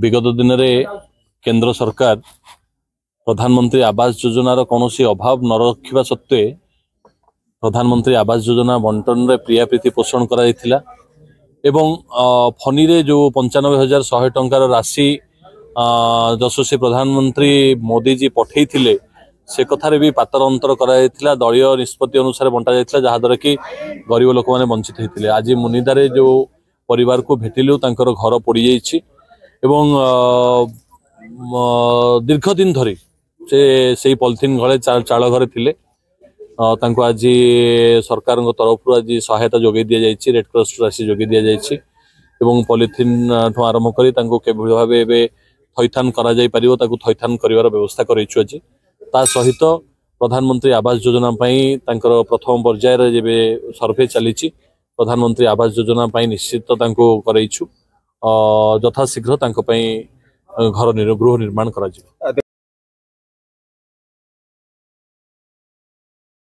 विगत दिन में केंद्र सरकार प्रधानमंत्री आवास योजनार कौन अभाव न रखा सत्वे प्रधानमंत्री आवास योजना बंटन रे प्रिया प्रीति पोषण करा एवं फनी रे जो 95,100 टंकार राशि यशस्वी प्रधानमंत्री मोदी जी पठे से कथार भी पातर अंतर करा दलीय निष्पत्ति अनुसार बंटा जाता जहाद्वारा कि गरीब लोक मैंने वंचित होते। आज मुनिदारे जो परिवार को भेटिलु तांकर घर पोड़ी जाइछि एवं दीर्घ दिन धरी से पॉलिथिन घरे चाल घरे थिले तांको आज सरकार तरफ आज सहायता जोगे दि जाइछि रेड क्रॉस राशि जोगे दि जाइछि एवं पॉलिथिन ठू आरंभ करी तांको केभଳି भाबे एबे थैथान करा जाय परिबो ताकू थैथान करिवार व्यवस्था करैछु अछि। ता सहित प्रधानमंत्री आवास योजना पाई तांकर प्रथम पर्याय रे जेबे सर्वे चलीछि प्रधानमंत्री आवास योजना पाई निश्चित तांको करैछु यथाशीघ्र तांको पाई घर गृह निर्माण करा जिवो।